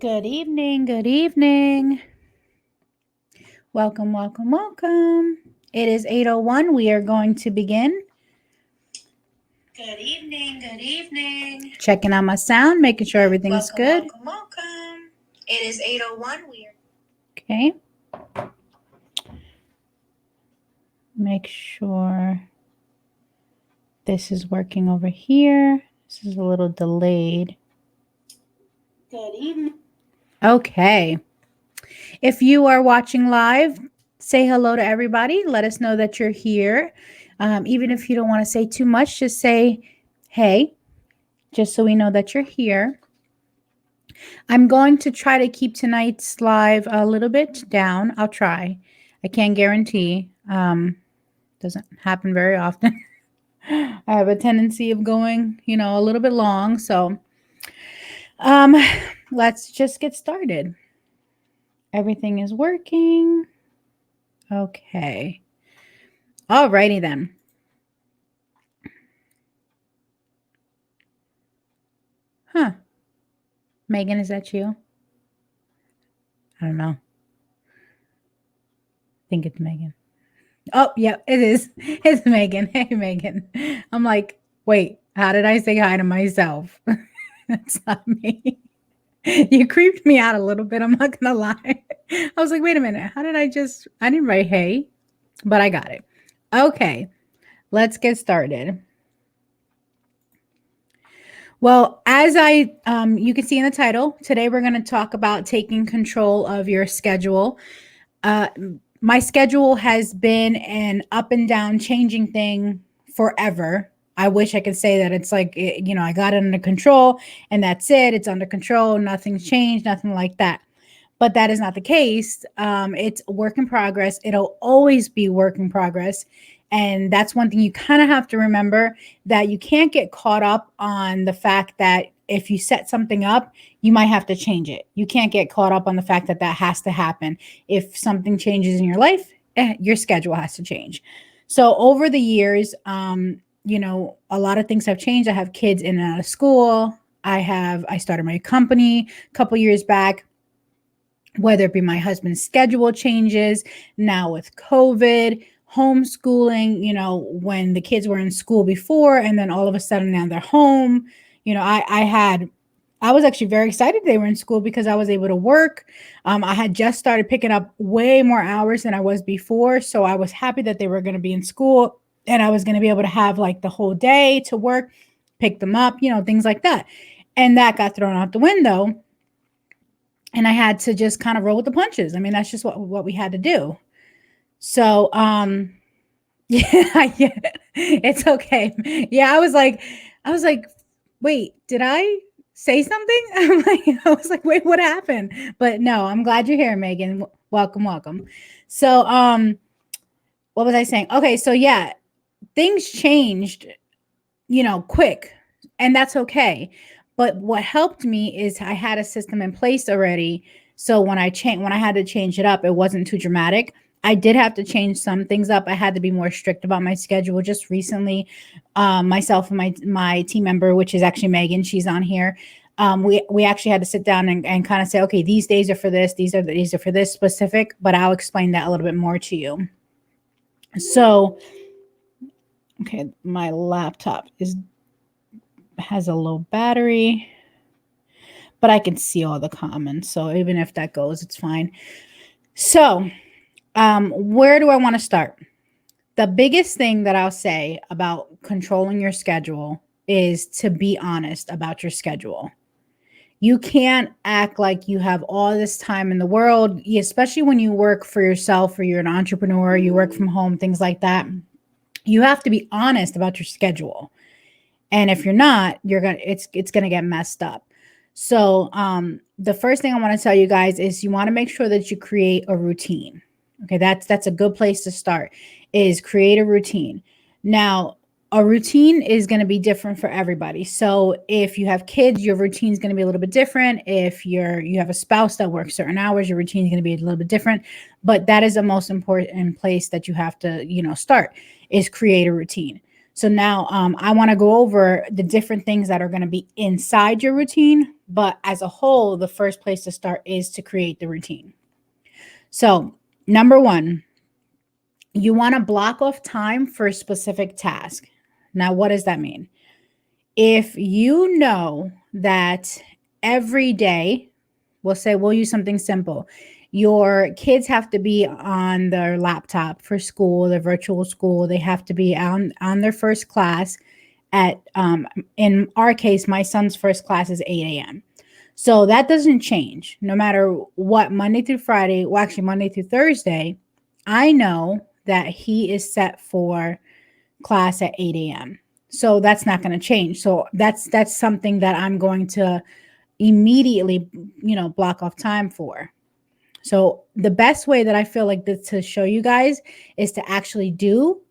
Good evening. Good evening. Welcome, welcome, welcome. It is 8:01. We are going to begin. Good evening. Good evening. Checking out my sound, making sure everything's good. Welcome, welcome. It is 8:01. Okay. Make sure this is working over here. This is a little delayed. Good evening. Okay. If you are watching live, say hello to everybody. Let us know that you're here. Even if you don't want to say too much, just say hey, just so we know that you're here. I'm going to try to keep tonight's live a little bit down. I'll try. I can't guarantee. Doesn't happen very often. I have a tendency of going, a little bit long. So let's just get started. Everything is working. Okay. Alrighty then. Huh. Megan, is that you? I don't know. I think it's Megan. Oh, yeah, it is. It's Megan. Hey, Megan. I'm like, wait, how did I say hi to myself? That's not me. You creeped me out a little bit. I'm not going to lie. I was like, wait a minute. How did I didn't write hey, but I got it. Okay, let's get started. Well, as you can see in the title, today we're going to talk about taking control of your schedule. My schedule has been an up and down changing thing forever. I wish I could say that it's like, I got it under control and that's it. It's under control. Nothing's changed, nothing like that. But that is not the case. It's a work in progress. It'll always be work in progress. And that's one thing you kind of have to remember, that you can't get caught up on the fact that if you set something up, you might have to change it. You can't get caught up on the fact that that has to happen. If something changes in your life, your schedule has to change. So over the years, a lot of things have changed. I have kids in and out of school. I started my company a couple years back, whether it be my husband's schedule changes, now with COVID, homeschooling, when the kids were in school before, and then all of a sudden now they're home. I was actually very excited they were in school because I was able to work. I had just started picking up way more hours than I was before. So I was happy that they were going to be in school and I was going to be able to have like the whole day to work, pick them up, things like that. And that got thrown out the window. And I had to just kind of roll with the punches. I mean, that's just what we had to do. So, yeah, it's okay. Yeah, I was like, wait, did I say something? I was like, wait, what happened? But no, I'm glad you're here, Megan. Welcome, welcome. So, what was I saying? Okay, so yeah, things changed, quick, and that's okay. But what helped me is I had a system in place already. So when I had to change it up, it wasn't too dramatic. I did have to change some things up. I had to be more strict about my schedule. Just recently, myself and my team member, which is actually Megan, she's on here. We actually had to sit down and kind of say, okay, these days are for this, these are for this specific, but I'll explain that a little bit more to you. So, okay, my laptop has a low battery, but I can see all the comments. So even if that goes, it's fine. So, where do I want to start? The biggest thing that I'll say about controlling your schedule is to be honest about your schedule. You can't act like you have all this time in the world, especially when you work for yourself or you're an entrepreneur, you work from home, things like that. You have to be honest about your schedule. And if you're not, it's going to get messed up. So, the first thing I want to tell you guys is you want to make sure that you create a routine. Okay, that's a good place to start, is create a routine. Now, a routine is going to be different for everybody. So if you have kids, your routine is going to be a little bit different. If you have a spouse that works certain hours, your routine is going to be a little bit different. But that is the most important place that you have to, start, is create a routine. So now I want to go over the different things that are going to be inside your routine. But as a whole, the first place to start is to create the routine. So, number one, you want to block off time for a specific task. Now, what does that mean? If you know that every day, we'll use something simple. Your kids have to be on their laptop for school, their virtual school. They have to be on their first class at, in our case, my son's first class is 8 a.m. So that doesn't change no matter what, Monday through Friday, well, actually, Monday through Thursday. I know that he is set for class at 8 a.m. So that's not going to change. So that's something that I'm going to immediately, block off time for. So the best way that I feel like to show you guys is to actually do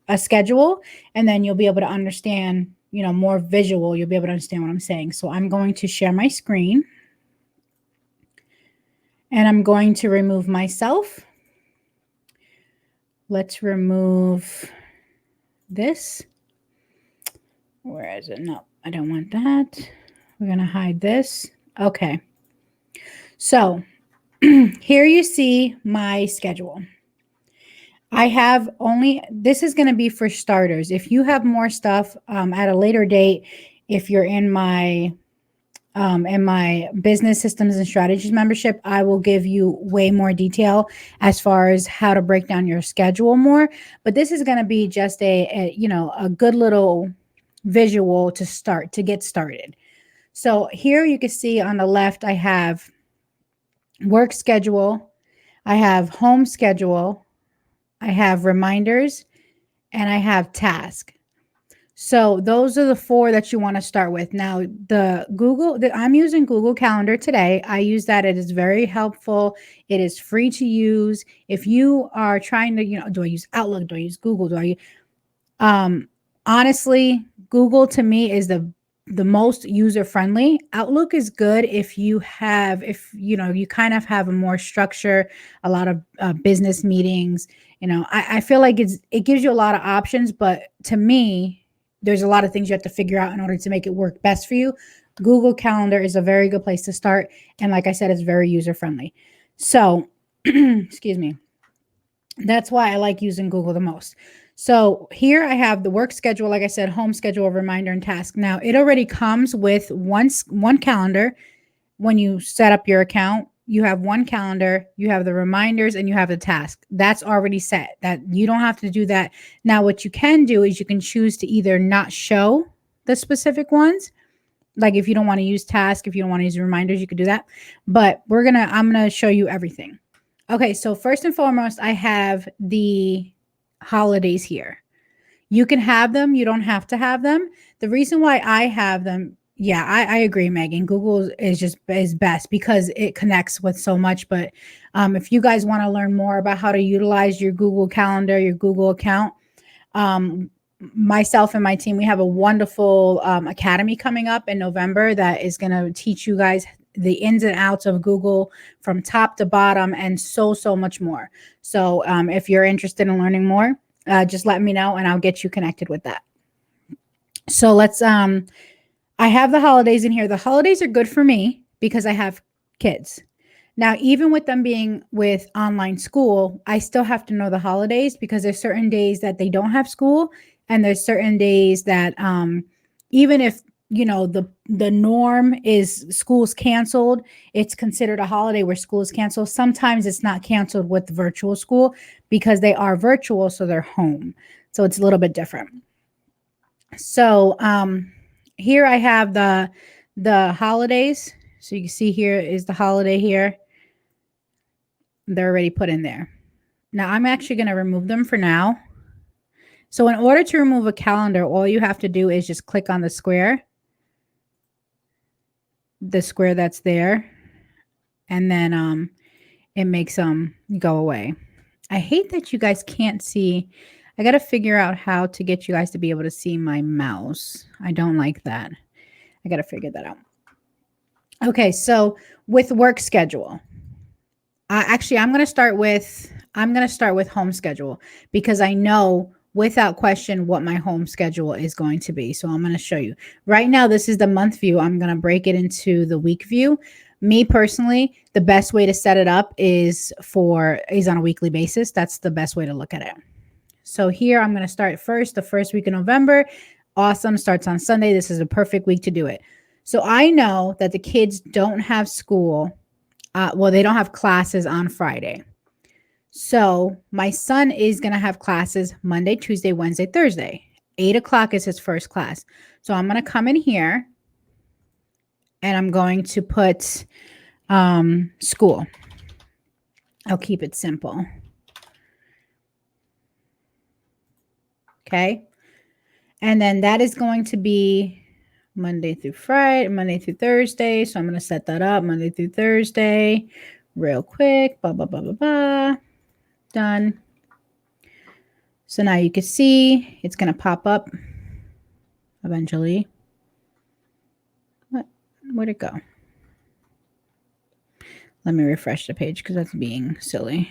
a schedule, and then you'll be able to understand, more visual. You'll be able to understand what I'm saying. So I'm going to share my screen, and I'm going to remove myself. Let's remove this. Where is it? No, I don't want that. We're going to hide this. Okay. So here you see my schedule. I have this is going to be for starters. If you have more stuff at a later date, if you're in my business systems and strategies membership, I will give you way more detail as far as how to break down your schedule more. But this is going to be just a good little visual to get started. So here you can see on the left, I have work schedule, I have home schedule, I have reminders, and I have task. So those are the four that you want to start with. Now, I'm using Google Calendar today. I use that. It is very helpful. It is free to use. If you are trying to, do I use Outlook? Do I use Google? Honestly, Google to me is the most user friendly. Outlook is good if you kind of have a more structure, a lot of business meetings. I feel like it gives you a lot of options, but to me, there's a lot of things you have to figure out in order to make it work best for you. Google Calendar is a very good place to start. And like I said, it's very user friendly. So, excuse me. That's why I like using Google the most. So here I have the work schedule, like I said, home schedule, reminder, and task. Now it already comes with one calendar. When you set up your account, you have one calendar, you have the reminders, and you have the task. That's already set. That you don't have to do that. Now, what you can do is you can choose to either not show the specific ones. Like if you don't want to use task, if you don't want to use reminders, you could do that. But I'm going to show you everything. Okay, so first and foremost, I have the holidays here. You can have them. You don't have to have them. The reason why I have them, yeah, I agree, Megan. Google is best because it connects with so much. But if you guys want to learn more about how to utilize your Google Calendar, your Google account, myself and my team, we have a wonderful academy coming up in November that is going to teach you guys the ins and outs of Google from top to bottom and so much more. So if you're interested in learning more, just let me know and I'll get you connected with that. So let's, I have the holidays in here. The holidays are good for me because I have kids. Now, even with them being with online school, I still have to know the holidays because there's certain days that they don't have school. And there's certain days that even if, the norm is school's canceled, it's considered a holiday where school is canceled. Sometimes it's not canceled with virtual school because they are virtual, so they're home. So it's a little bit different. So here I have the holidays. So you can see here is the holiday here. They're already put in there. Now I'm actually going to remove them for now. So in order to remove a calendar, all you have to do is just click on the square that's there. And then it makes them go away. I hate that you guys can't see. I got to figure out how to get you guys to be able to see my mouse. I don't like that. I got to figure that out. Okay, so with work schedule, I'm going to start with home schedule because I know without question what my home schedule is going to be. So I'm going to show you. Right now, this is the month view. I'm going to break it into the week view. Me personally, the best way to set it up is on a weekly basis. That's the best way to look at it. So here I'm going to start the first week of November. Awesome. Starts on Sunday. This is a perfect week to do it. So I know that the kids don't have school. They don't have classes on Friday. So my son is going to have classes Monday, Tuesday, Wednesday, Thursday. 8 o'clock is his first class. So I'm going to come in here and I'm going to put school. I'll keep it simple. Okay. And then that is going to be Monday through Thursday. So I'm going to set that up Monday through Thursday real quick. Blah, blah, blah, blah, blah. Done. So now you can see it's going to pop up eventually. Where'd it go? Let me refresh the page because that's being silly.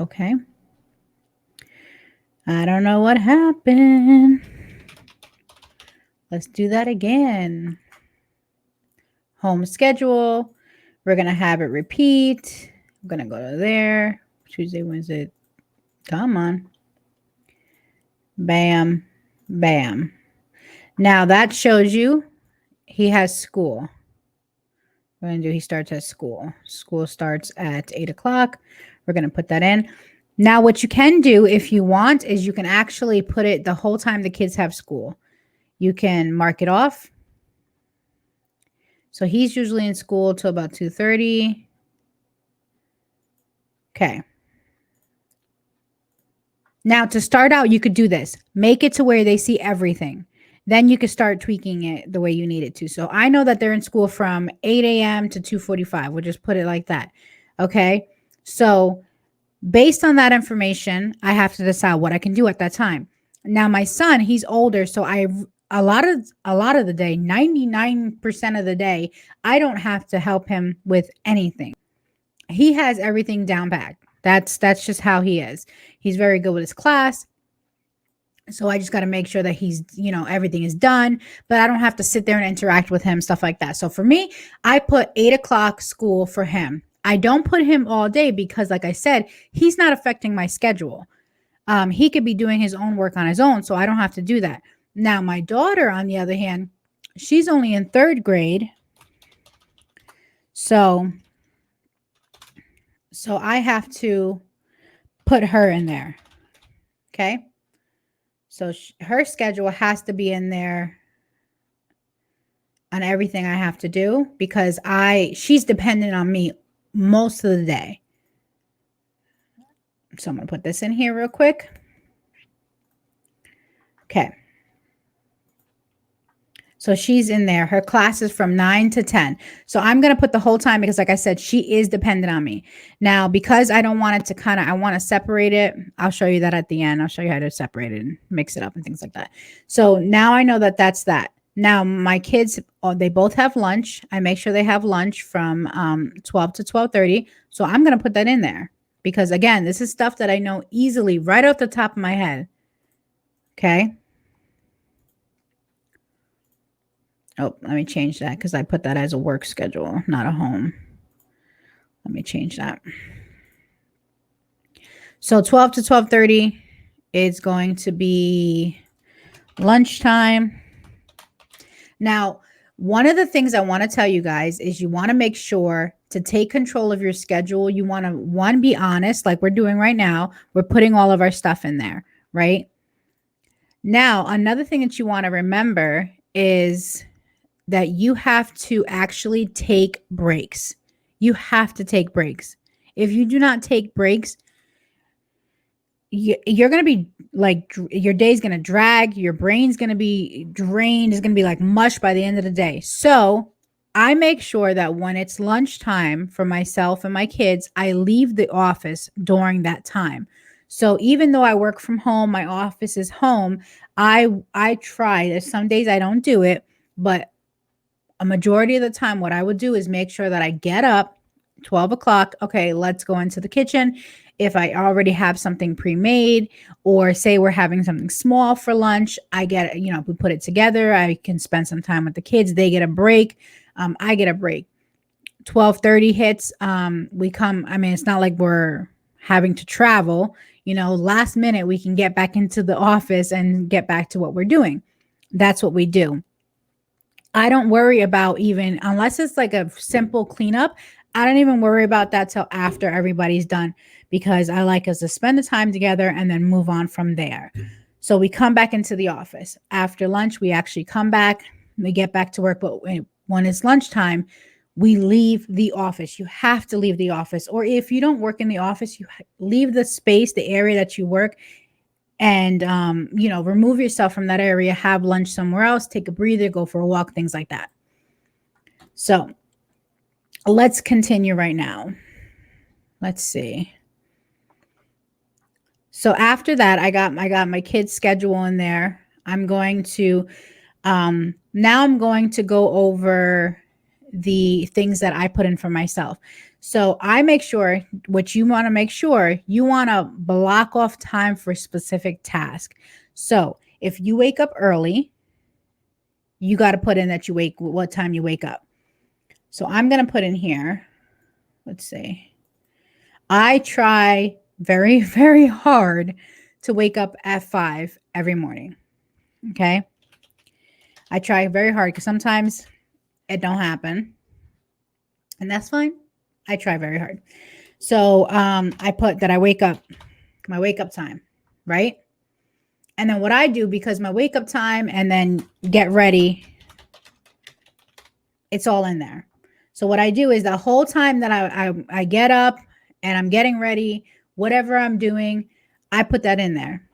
Okay. I don't know what happened. Let's do that again. Home schedule. We're going to have it repeat. I'm going to go to there. Tuesday, Wednesday. Come on. Bam. Bam. Now that shows you he has school. We're going to do, he starts at school. School starts at 8 o'clock. We're going to put that in. Now, what you can do if you want is you can actually put it the whole time the kids have school. You can mark it off. So he's usually in school till about 2:30. Okay. Now, to start out, you could do this. Make it to where they see everything. Then you can start tweaking it the way you need it to. So I know that they're in school from 8 a.m. to 2:45. We'll just put it like that. Okay. So based on that information, I have to decide what I can do at that time. Now, my son, he's older. So a lot of the day, 99% of the day, I don't have to help him with anything. He has everything down pat. That's just how he is. He's very good with his class. So I just got to make sure that he's, everything is done, but I don't have to sit there and interact with him, stuff like that. So for me, I put 8 o'clock school for him. I don't put him all day because, like I said, he's not affecting my schedule. He could be doing his own work on his own, so I don't have to do that. Now, my daughter, on the other hand, she's only in 3rd grade. So I have to put her in there. Okay. So her schedule has to be in there on everything I have to do because she's dependent on me most of the day. So I'm going to put this in here real quick. Okay. So she's in there. Her class is from 9 to 10. So I'm going to put the whole time because, like I said, she is dependent on me. Now, because I don't want it to I want to separate it. I'll show you that at the end. I'll show you how to separate it and mix it up and things like that. So now I know that that's that. Now, my kids, they both have lunch. I make sure they have lunch from 12 to 12:30. So I'm going to put that in there because, again, this is stuff that I know easily right off the top of my head. Okay. Oh, let me change that because I put that as a work schedule, not a home. Let me change that. So 12 to 12:30 is going to be lunchtime. Now, one of the things I want to tell you guys is you want to make sure to take control of your schedule. You want to, be honest, like we're doing right now. We're putting all of our stuff in there, right? Now, another thing that you want to remember is that you have to actually take breaks. You have to take breaks. If you do not take breaks, you're going to be like, your day's going to drag. Your brain's going to be drained. It's going to be like mush by the end of the day. So I make sure that when it's lunchtime for myself and my kids, I leave the office during that time. So even though I work from home, my office is home, I try. There's some days I don't do it, but a majority of the time, what I would do is make sure that I get up 12 o'clock. Okay, let's go into the kitchen. If I already have something pre-made, or say we're having something small for lunch, I get, we put it together. I can spend some time with the kids. They get a break. I get a break. 12:30 hits. We come. I mean, it's not like we're having to travel. Last minute we can get back into the office and get back to what we're doing. That's what we do. I don't worry about, even unless it's like a simple cleanup, I don't even worry about that till after everybody's done, because I like us to spend the time together and then move on from there. So we come back into the office after lunch. We actually come back, we get back to work. But when it's lunchtime, we leave the office. You have to leave the office. Or if you don't work in the office, you leave the space, the area that you work, and remove yourself from that area, have lunch somewhere else, take a breather, go for a walk, things like that. So let's continue right now. Let's see. So after that, I got my kids' schedule in there. I'm going to now I'm going to go over the things that I put in for myself. So I make sure, what you want to make sure, you want to block off time for a specific task. So if you wake up early, you got to put in that what time you wake up. So I'm going to put in here, let's see. I try very, very hard to wake up at 5 every morning. Okay. I try very hard, because sometimes it don't happen, and that's fine. I try very hard. So I put that I wake up, my wake up time, right? And then what I do, because my wake up time and then get ready, it's all in there. So what I do is the whole time that I get up and I'm getting ready, whatever I'm doing, I put that in there.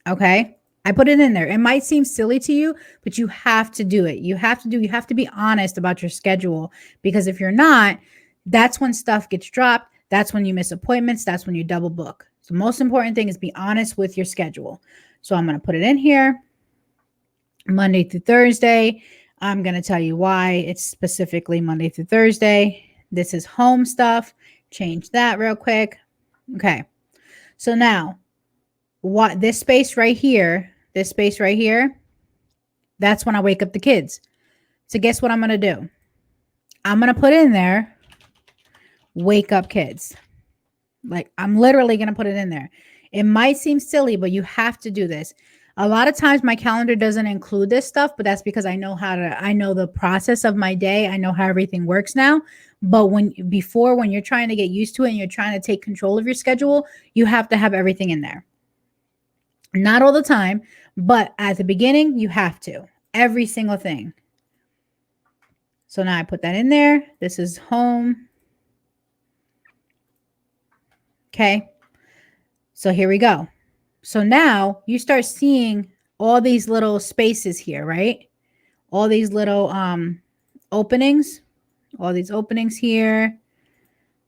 Okay. I put it in there. It might seem silly to you, but you have to do it. You have to be honest about your schedule, because if you're not, that's when stuff gets dropped. That's when you miss appointments. That's when you double book. So the most important thing is be honest with your schedule. So I'm going to put it in here, Monday through Thursday. I'm going to tell you why it's specifically Monday through Thursday. This is home stuff. Change that real quick. Okay. So now, what this space right here, that's when I wake up the kids. So guess what I'm going to do? I'm going to put in there, wake up kids. Like, I'm literally going to put it in there. It might seem silly, but you have to do this. A lot of times my calendar doesn't include this stuff, but that's because I know the process of my day. I know how everything works now. But when you're trying to get used to it and you're trying to take control of your schedule, you have to have everything in there. Not all the time, but at the beginning, you have to. Every single thing. So now I put that in there. This is home. Okay. So here we go. So now you start seeing all these little spaces here, right? All these little openings. All these openings here.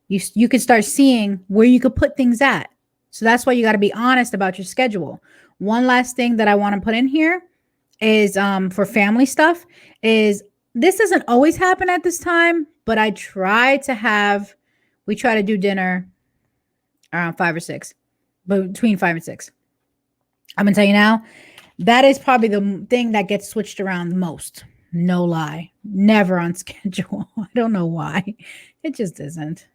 You can start seeing where you could put things at. So that's why you got to be honest about your schedule. One last thing that I want to put in here is for family stuff is, this doesn't always happen at this time, but we try to do dinner around 5 or 6, but between 5 and 6. I'm going to tell you now, that is probably the thing that gets switched around the most. No lie. Never on schedule. I don't know why. It just isn't.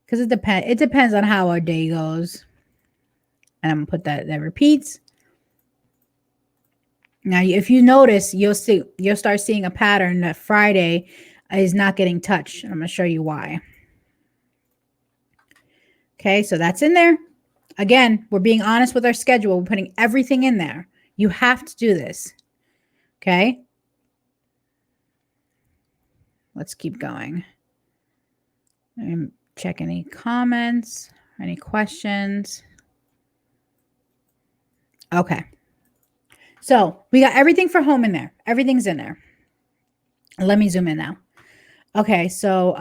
Because it depends on how our day goes. And I'm going to put that repeats. Now, if you notice, you'll start seeing a pattern that Friday is not getting touched. I'm going to show you why. Okay, so that's in there. Again, we're being honest with our schedule. We're putting everything in there. You have to do this. Okay. Let's keep going. And check any comments, any questions. Okay. So we got everything for home in there. Everything's in there. Let me zoom in now. Okay. So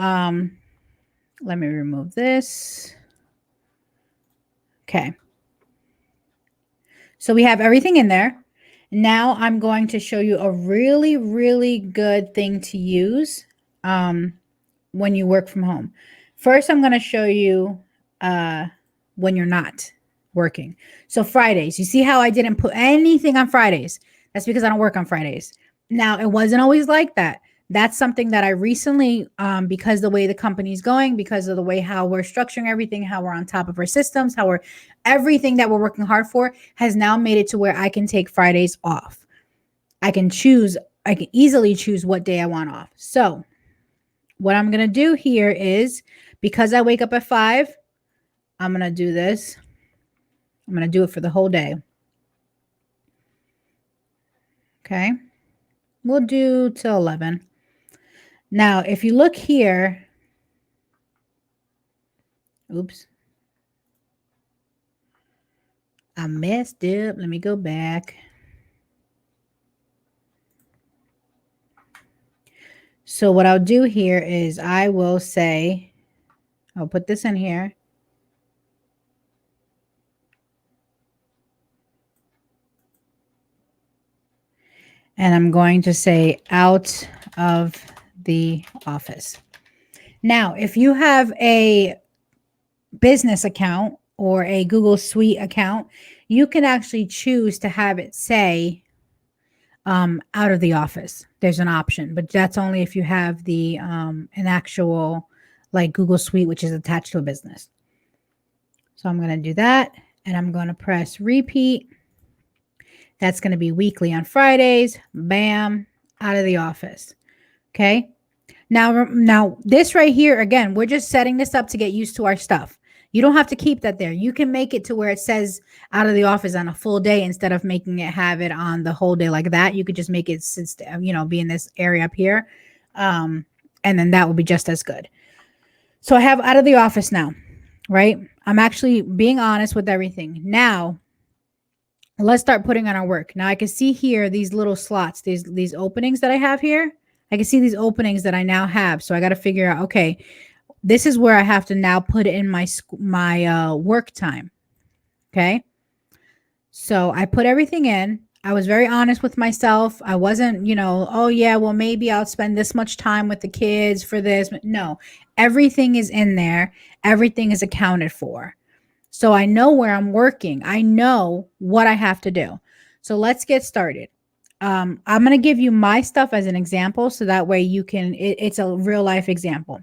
let me remove this. Okay. So we have everything in there. Now I'm going to show you a really, really good thing to use when you work from home. First, I'm going to show you when you're not working. So Fridays, you see how I didn't put anything on Fridays? That's because I don't work on Fridays. Now, it wasn't always like that. That's something that I recently, because the way the company's going, because of the way how we're structuring everything, how we're on top of our systems, how we're everything that we're working hard for has now made it to where I can take Fridays off. I can easily choose what day I want off. So what I'm going to do here is, because I wake up at 5, I'm going to do this. I'm going to do it for the whole day. Okay. We'll do till 11. Now, if you look here, oops, I messed up. Let me go back. So what I'll do here is I will say, I'll put this in here. And I'm going to say out of the office. Now, if you have a business account or a Google Suite account, you can actually choose to have it say out of the office. There's an option, but that's only if you have the an actual like Google Suite, which is attached to a business. So I'm going to do that, and I'm going to press repeat. That's going to be weekly on Fridays. Bam, out of the office. Okay. Now this right here, again, we're just setting this up to get used to our stuff. You don't have to keep that there. You can make it to where it says out of the office on a full day instead of making it have it on the whole day like that. You could just make it, be in this area up here. And then that would be just as good. So I have out of the office now, right? I'm actually being honest with everything. Now, let's start putting on our work. Now I can see here these little slots, these openings that I have here. I can see these openings that I now have. So I got to figure out, okay, this is where I have to now put in my work time. Okay. So I put everything in. I was very honest with myself. I wasn't, oh yeah, well, maybe I'll spend this much time with the kids for this. No, everything is in there. Everything is accounted for. So I know where I'm working. I know what I have to do. So let's get started. I'm going to give you my stuff as an example. So that way you can, it's a real life example.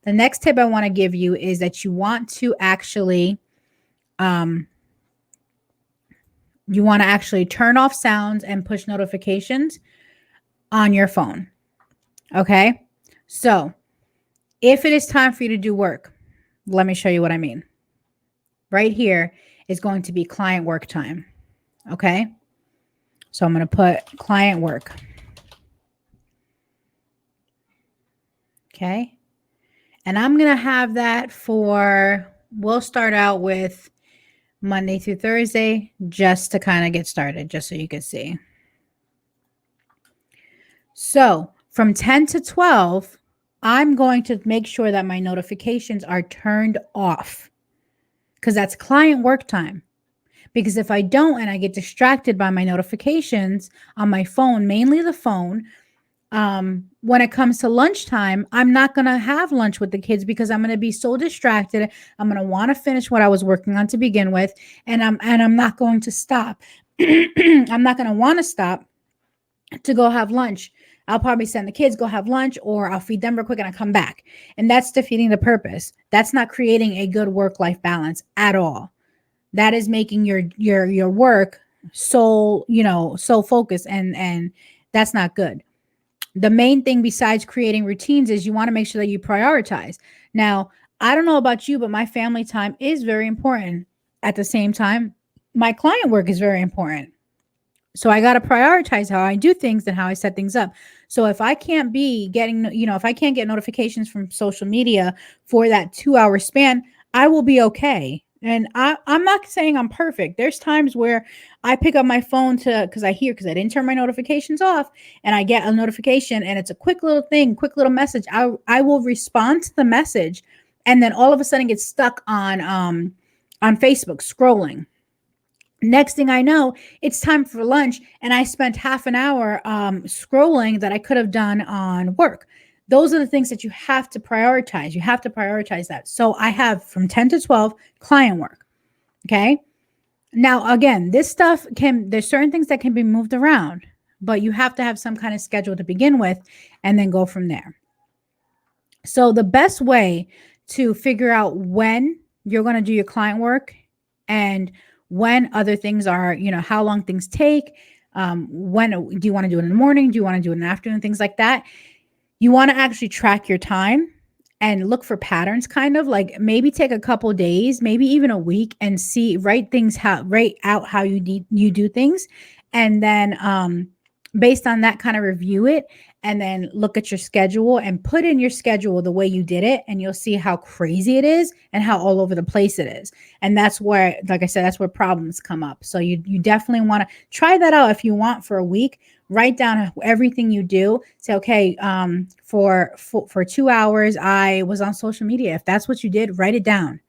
The next tip I want to give you is that you want to actually, turn off sounds and push notifications on your phone. Okay. So if it is time for you to do work, let me show you what I mean. Right here is going to be client work time. Okay. So I'm going to put client work. Okay. And I'm going to have that we'll start out with Monday through Thursday, just to kind of get started, just so you can see. So from 10 to 12, I'm going to make sure that my notifications are turned off, because that's client work time. Because if I don't, and I get distracted by my notifications on my phone, mainly the phone, when it comes to lunchtime, I'm not going to have lunch with the kids because I'm going to be so distracted. I'm going to want to finish what I was working on to begin with. And I'm not going to stop. I'm not going to want to stop to go have lunch. I'll probably send the kids, go have lunch, or I'll feed them real quick and I come back. And that's defeating the purpose. That's not creating a good work-life balance at all. That is making your work so focused, and that's not good. The main thing besides creating routines is you want to make sure that you prioritize. Now, I don't know about you, but my family time is very important. At the same time, my client work is very important. So I got to prioritize how I do things and how I set things up. So if I can't if I can't get notifications from social media for that 2-hour span, I will be okay. And I'm not saying I'm perfect. There's times where I pick up my phone because I didn't turn my notifications off, and I get a notification and it's a quick little thing, quick little message. I will respond to the message, and then all of a sudden get stuck on Facebook scrolling. Next thing I know, it's time for lunch, and I spent half an hour scrolling that I could have done on work. Those are the things that you have to prioritize. You have to prioritize that. So I have from 10 to 12 client work. Okay. Now, again, this stuff there's certain things that can be moved around, but you have to have some kind of schedule to begin with and then go from there. So the best way to figure out when you're going to do your client work and when other things are, how long things take, when do you want to do it in the morning? Do you want to do it in the afternoon? Things like that. You want to actually track your time and look for patterns, kind of like maybe take a couple days, maybe even a week, and write out how you do things. And then based on that, kind of review it, and then look at your schedule and put in your schedule the way you did it, and you'll see how crazy it is and how all over the place it is. And that's where, like I said, that's where problems come up. So you definitely want to try that out if you want for a week. Write down everything you do. Say, okay, for 2 hours, I was on social media. If that's what you did, write it down.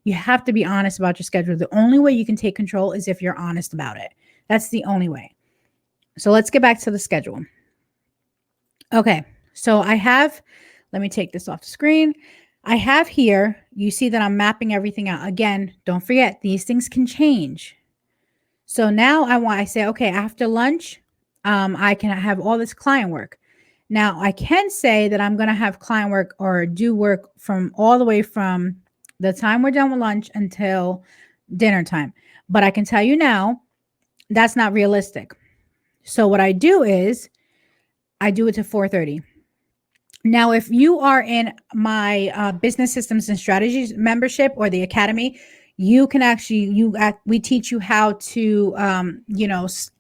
You have to be honest about your schedule. The only way you can take control is if you're honest about it. That's the only way. So let's get back to the schedule. Okay, so let me take this off the screen. I have here, you see that I'm mapping everything out. Again, don't forget, these things can change. So now I say, okay, after lunch, I can have all this client work. Now I can say that I'm going to have client work or do work from all the way from the time we're done with lunch until dinner time. But I can tell you now, that's not realistic. So what I do is I do it to 4:30. Now, if you are in my business systems and strategies membership or the academy, you can actually, we teach you how to,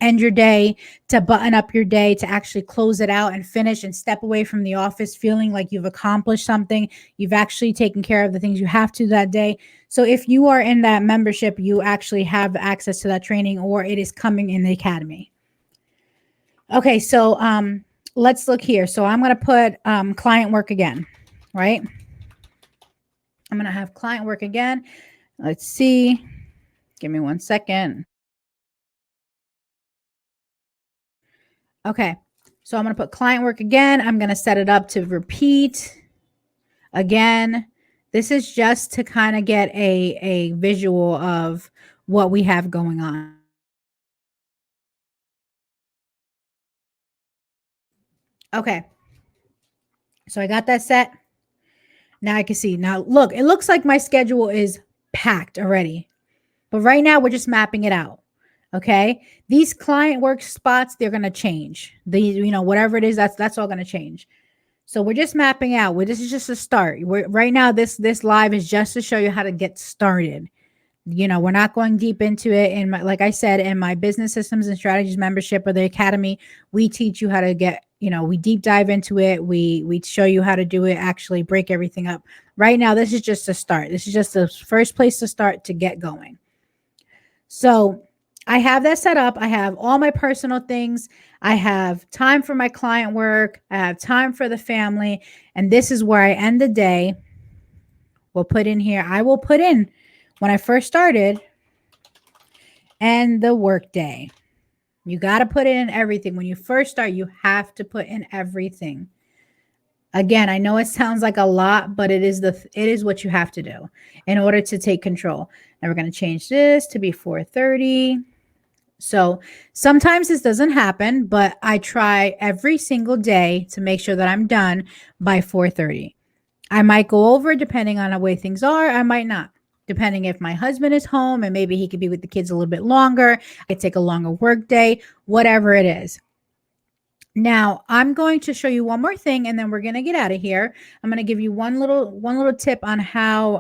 end your day, to button up your day, to actually close it out and finish and step away from the office feeling like you've accomplished something. You've actually taken care of the things you have to that day. So if you are in that membership, you actually have access to that training, or it is coming in the academy. Okay, so let's look here. So I'm going to put client work again, right? I'm going to have client work again. Let's see. Give me 1 second. Okay, so I'm going to put client work again. I'm going to set it up to repeat again. This is just to kind of get a visual of what we have going on. Okay, so I got that set. Now I can see. Now look, it looks like my schedule is packed already. But right now we're just mapping it out. Okay. These client work spots, they're going to change. Whatever it is, that's all going to change. So we're just mapping out. This is just a start. Right now, this live is just to show you how to get started. We're not going deep into it. Like I said, in my business systems and strategies membership or the academy, we teach you how to get, we deep dive into it. We show you how to do it, actually break everything up. Right now, this is just a start. This is just the first place to start to get going. So I have that set up. I have all my personal things. I have time for my client work. I have time for the family. And this is where I end the day. We'll put in here. I will put in when I first started and the work day. You got to put in everything. When you first start, you have to put in everything. Again, I know it sounds like a lot, but it is what you have to do in order to take control. And we're going to change this to be 4:30. So sometimes this doesn't happen, but I try every single day to make sure that I'm done by 4:30. I might go over depending on the way things are. I might not, depending if my husband is home and maybe he could be with the kids a little bit longer. I could take a longer work day, whatever it is. Now, I'm going to show you one more thing, and then we're going to get out of here. I'm going to give you one little tip on how,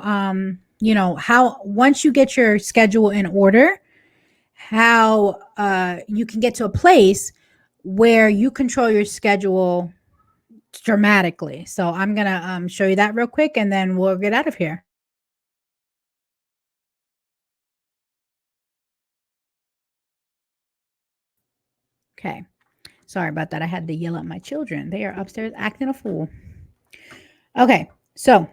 how once you get your schedule in order, how you can get to a place where you control your schedule dramatically. So I'm going to show you that real quick, and then we'll get out of here. Okay. Sorry about that. I had to yell at my children. They are upstairs acting a fool. Okay. So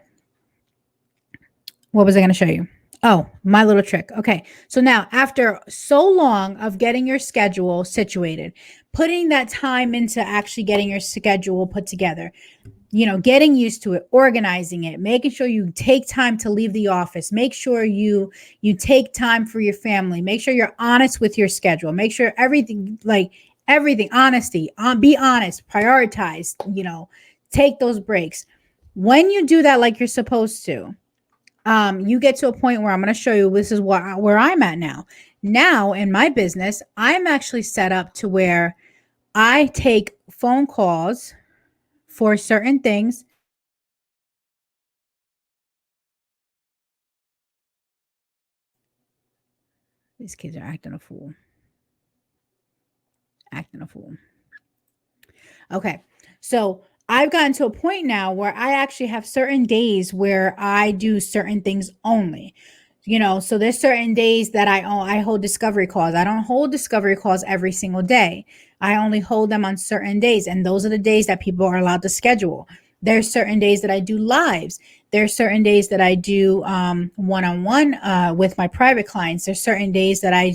what was I going to show you? Oh, my little trick. Okay. So now after so long of getting your schedule situated, putting that time into actually getting your schedule put together, getting used to it, organizing it, making sure you take time to leave the office, make sure you take time for your family, make sure you're honest with your schedule, make sure everything, honesty, be honest, prioritize, take those breaks. When you do that like you're supposed to, you get to a point where I'm going to show you, this is where I'm at now. Now in my business, I'm actually set up to where I take phone calls for certain things. These kids are acting a fool. Okay. So I've gotten to a point now where I actually have certain days where I do certain things only. So there's certain days that I hold discovery calls. I don't hold discovery calls every single day. I only hold them on certain days. And those are the days that people are allowed to schedule. There's certain days that I do lives. There's certain days that I do one-on-one with my private clients. There's certain days that I,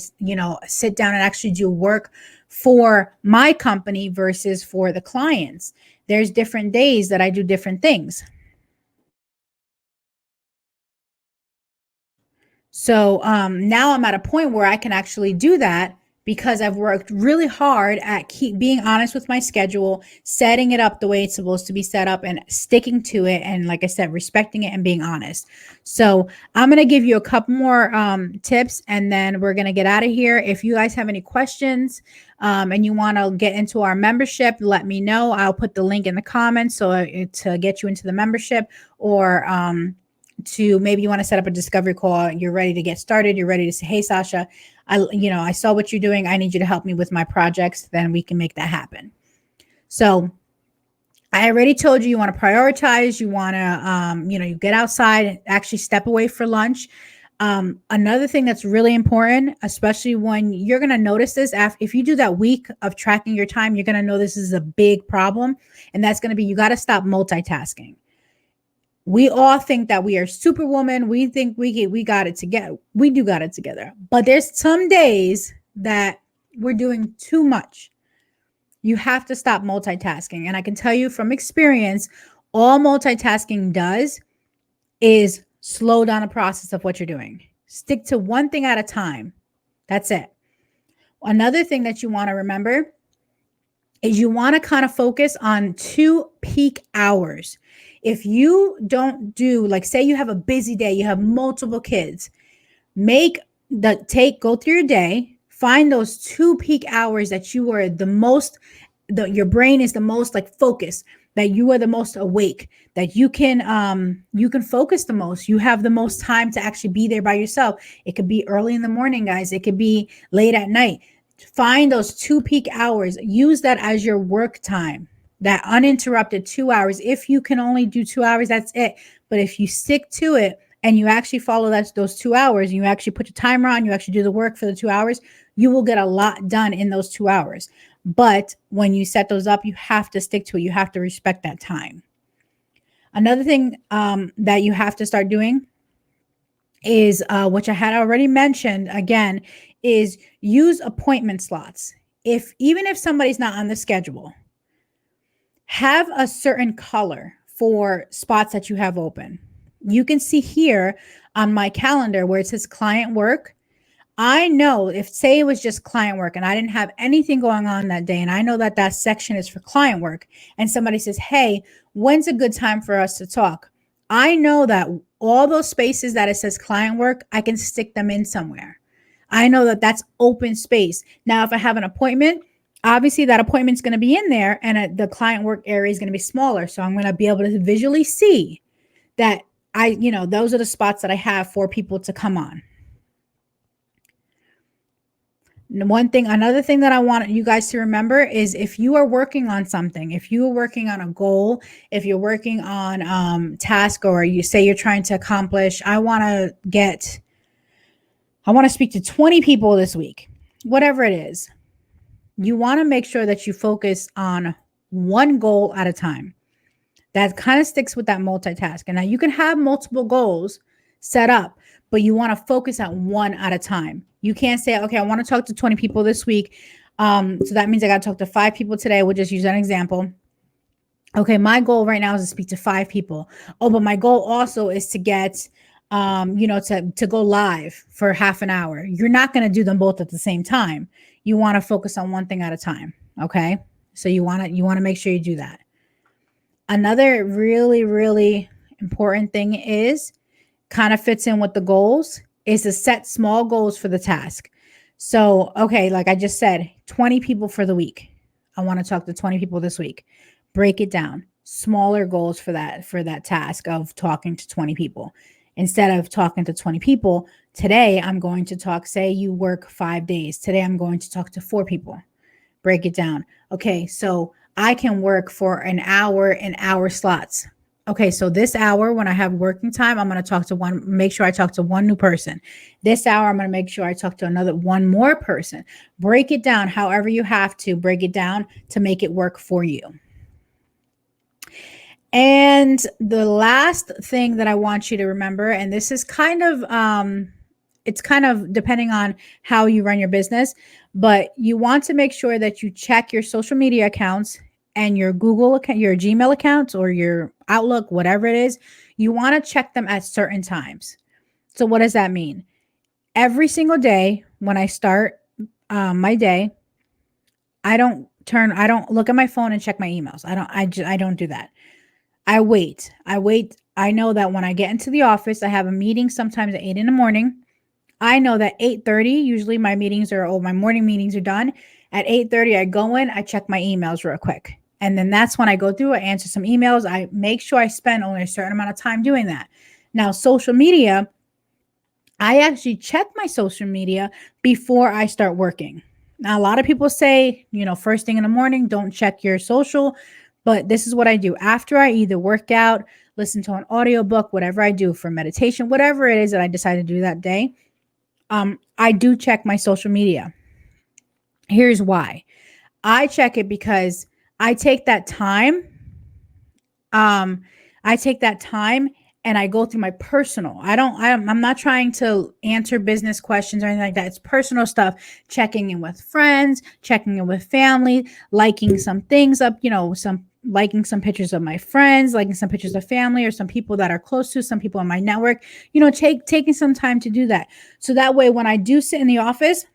sit down and actually do work for my company versus for the clients. There's different days that I do different things. So now I'm at a point where I can actually do that because I've worked really hard at being honest with my schedule, setting it up the way it's supposed to be set up and sticking to it. And like I said, respecting it and being honest. So I'm going to give you a couple more tips and then we're going to get out of here. If you guys have any questions and you want to get into our membership, let me know. I'll put the link in the comments so to get you into the membership, or to maybe you want to set up a discovery call. You're ready to get started. You're ready to say, hey, Sasha, I saw what you're doing. I need you to help me with my projects. Then we can make that happen. So I already told you, you want to prioritize. You want to, you get outside and actually step away for lunch. Another thing that's really important, especially when you're going to notice this, if you do that week of tracking your time, you're going to know this is a big problem. And that's going to be, you got to stop multitasking. We all think that we are superwoman. We think we got it together. We do got it together. But there's some days that we're doing too much. You have to stop multitasking. And I can tell you from experience, all multitasking does is slow down the process of what you're doing. Stick to one thing at a time. That's it. Another thing that you want to remember is you want to kind of focus on 2 peak hours. If you don't do, like, say you have a busy day, you have multiple kids, go through your day, find those 2 peak hours that you are the most, your brain is the most like focused, that you are the most awake, that you can focus the most. You have the most time to actually be there by yourself. It could be early in the morning, guys. It could be late at night. Find those 2 peak hours. Use that as your work time. That uninterrupted 2 hours. If you can only do 2 hours, that's it. But if you stick to it and you actually follow those 2 hours, you actually put your timer on, you actually do the work for the 2 hours, you will get a lot done in those 2 hours. But when you set those up, you have to stick to it. You have to respect that time. Another thing that you have to start doing is, which I had already mentioned again, is use appointment slots. Even if somebody's not on the schedule, have a certain color for spots that you have open. You can see here on my calendar where it says client work. I know if, say it was just client work and I didn't have anything going on that day, and I know that that section is for client work, and somebody says, hey, when's a good time for us to talk? I know that all those spaces that it says client work, I can stick them in somewhere. I know that that's open space. Now, if I have an appointment, obviously that appointment's going to be in there and the client work area is going to be smaller. So I'm going to be able to visually see that those are the spots that I have for people to come on. Another thing that I want you guys to remember is, if you are working on something, if you are working on a goal, if you're working on task, or you say you're trying to accomplish, I want to speak to 20 people this week, whatever it is, you want to make sure that you focus on one goal at a time. That kind of sticks with that multitasking. Now you can have multiple goals set up, but you want to focus on one at a time. You can't say, okay, I want to talk to 20 people this week. So that means I got to talk to 5 people today. We'll just use an example. Okay, my goal right now is to speak to 5 people. Oh, but my goal also is to get to go live for half an hour. You're not going to do them both at the same time. You want to focus on one thing at a time, okay? So you want to make sure you do that. Another really really important thing is kind of fits in with the goals is to set small goals for the task. So, okay, like I just said, 20 people for the week. I want to talk to 20 people this week. Break it down. Smaller goals for that task of talking to 20 people. Instead of talking to 20 people, today I'm going to talk, say you work 5 days. Today I'm going to talk to 4 people. Break it down. Okay, so I can work for an hour in hour slots. Okay, so this hour when I have working time, I'm going to make sure I talk to one new person. This hour, I'm going to make sure I talk to one more person. Break it down however you have to break it down to make it work for you. And the last thing that I want you to remember, and this is kind of, it's kind of depending on how you run your business, but you want to make sure that you check your social media accounts and your Google account, your Gmail accounts, or your Outlook, whatever it is. You want to check them at certain times. So what does that mean? Every single day when I start my day, I don't look at my phone and check my emails. I don't do that. I wait. I know that when I get into the office, I have a meeting sometimes at 8 in the morning. I know that 8:30, usually my morning meetings are done. At 8:30, I go in, I check my emails real quick. And then that's when I go through, I answer some emails. I make sure I spend only a certain amount of time doing that. Now, social media, I actually check my social media before I start working. Now, a lot of people say, first thing in the morning, don't check your social. But this is what I do. After I either work out, listen to an audiobook, whatever I do for meditation, whatever it is that I decide to do that day, I do check my social media. Here's why. I check it because I take that time. I take that time and I go through my personal. I'm not trying to answer business questions or anything like that. It's personal stuff, checking in with friends, checking in with family, liking some things up, liking some pictures of my friends, liking some pictures of family or some people that are close to some people in my network, taking some time to do that. So that way, when I do sit in the office,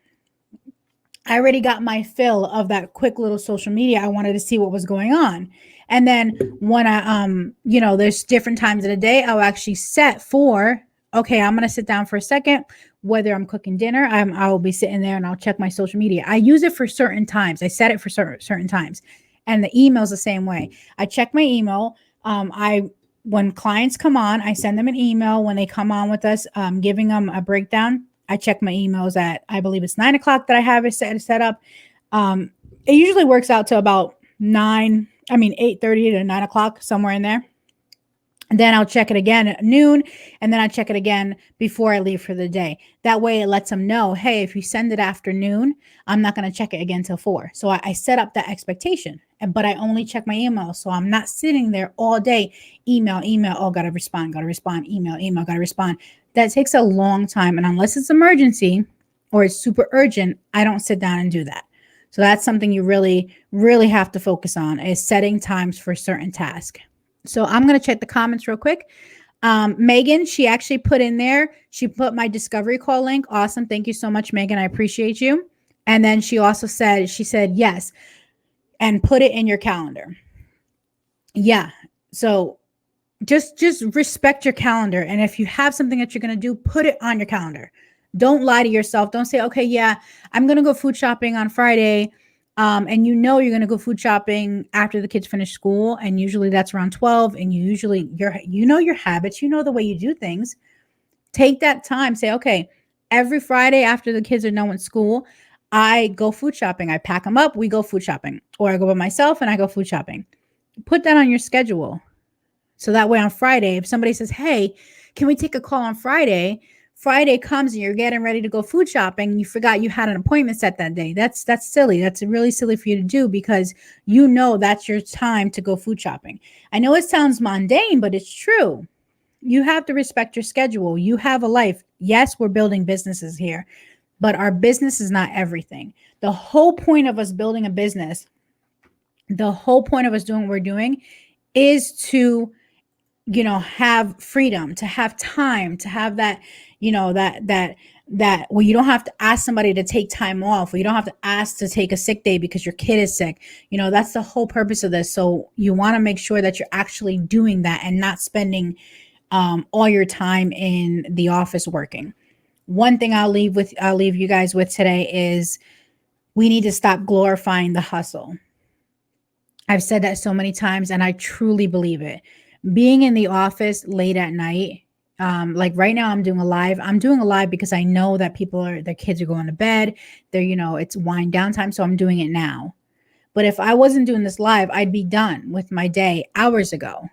I already got my fill of that quick little social media. I wanted to see what was going on. And then when there's different times of the day, I'll actually set for, okay, I'm going to sit down for a second, whether I'm cooking dinner, I will be sitting there and I'll check my social media. I use it for certain times. I set it for certain times. And the email's the same way. I check my email. When clients come on, I send them an email when they come on with us, giving them a breakdown. I check my emails at, I believe it's 9 o'clock that I have it set up. It usually works out to about 8:30 to 9 o'clock, somewhere in there. And then I'll check it again at noon, and then I check it again before I leave for the day. That way it lets them know, hey, if you send it afternoon, I'm not going to check it again till 4. So I set up that expectation, but I only check my email. So I'm not sitting there all day, email, oh, got to respond, email, got to respond. That takes a long time. And unless it's emergency or it's super urgent, I don't sit down and do that. So that's something you really, really have to focus on, is setting times for certain tasks. So I'm going to check the comments real quick. Megan, she actually put in there, she put my discovery call link. Awesome. Thank you so much, Megan. I appreciate you. And then she also said, yes, and put it in your calendar. Yeah. So just respect your calendar. And if you have something that you're going to do, put it on your calendar. Don't lie to yourself. Don't say, okay, yeah, I'm going to go food shopping on Friday. And you're going to go food shopping after the kids finish school. And usually that's around 12. And your habits, the way you do things. Take that time. Say, okay, every Friday after the kids are done with school, I go food shopping. I pack them up. We go food shopping. Or I go by myself and I go food shopping. Put that on your schedule. So that way on Friday, if somebody says, hey, can we take a call on Friday? Friday comes and you're getting ready to go food shopping. And you forgot you had an appointment set that day. That's silly. That's really silly for you to do, because that's your time to go food shopping. I know it sounds mundane, but it's true. You have to respect your schedule. You have a life. Yes, we're building businesses here, but our business is not everything. The whole point of us building a business, the whole point of us doing what we're doing, is to, have freedom, to have time, to have that, that where you don't have to ask somebody to take time off, or you don't have to ask to take a sick day because your kid is sick. That's the whole purpose of this. So you want to make sure that you're actually doing that and not spending all your time in the office working. One thing I'll leave you guys with today is we need to stop glorifying the hustle. I've said that so many times, and I truly believe it. Being in the office late at night, like right now I'm doing a live because I know that their kids are going to bed. It's wind down time. So I'm doing it now. But if I wasn't doing this live, I'd be done with my day hours ago.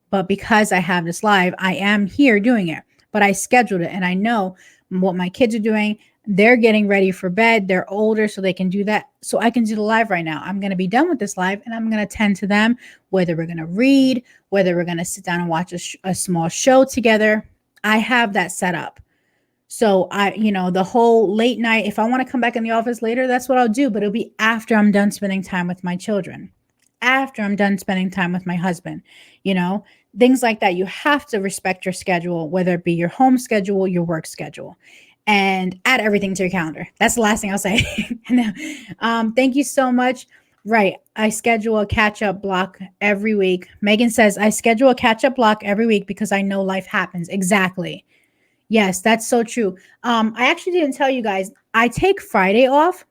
But because I have this live, I am here doing it. But I scheduled it, and I know what my kids are doing. They're getting ready for bed. They're older, so they can do that. So I can do the live right now. I'm going to be done with this live, and I'm going to tend to them, whether we're going to read, whether we're going to sit down and watch a small show together. I have that set up. So the whole late night, if I want to come back in the office later, that's what I'll do. But it'll be after I'm done spending time with my children, after I'm done spending time with my husband, things like that. You have to respect your schedule, whether it be your home schedule, your work schedule, and add everything to your calendar. That's the last thing I'll say. Thank you so much. Right. I schedule a catch-up block every week. Megan says, I schedule a catch-up block every week because I know life happens. Exactly. Yes, that's so true. I actually didn't tell you guys, I take Friday off,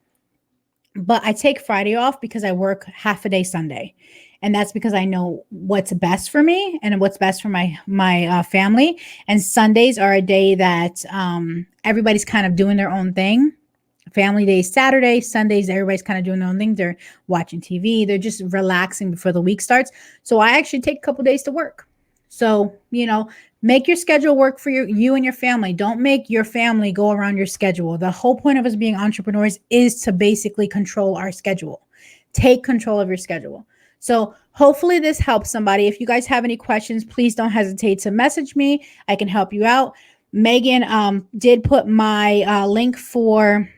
but I take Friday off because I work half a day Sunday. And that's because I know what's best for me and what's best for my family. And Sundays are a day that everybody's kind of doing their own thing. Family days, Saturday, Sundays, everybody's kind of doing their own thing. They're watching TV. They're just relaxing before the week starts. So I actually take a couple days to work. So, make your schedule work for you and your family. Don't make your family go around your schedule. The whole point of us being entrepreneurs is to basically control our schedule. Take control of your schedule. So hopefully this helps somebody. If you guys have any questions, please don't hesitate to message me. I can help you out. Megan did put my link for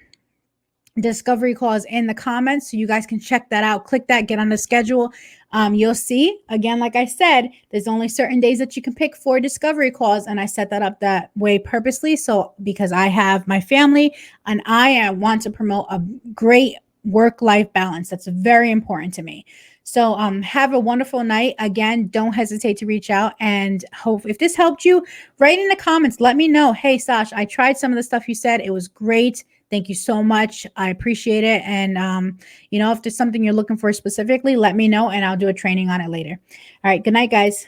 discovery calls in the comments, so you guys can check that out. Click that, get on the schedule. You'll see, again, like I said, there's only certain days that you can pick for discovery calls, and I set that up that way purposely. So because I have my family and I want to promote a great work-life balance, that's very important to me. So have a wonderful night. Again, don't hesitate to reach out, and hope if this helped you, write in the comments. Let me know. Hey, Sash, I tried some of the stuff you said. It was great. Thank you so much. I appreciate it. And, if there's something you're looking for specifically, let me know and I'll do a training on it later. All right. Good night, guys.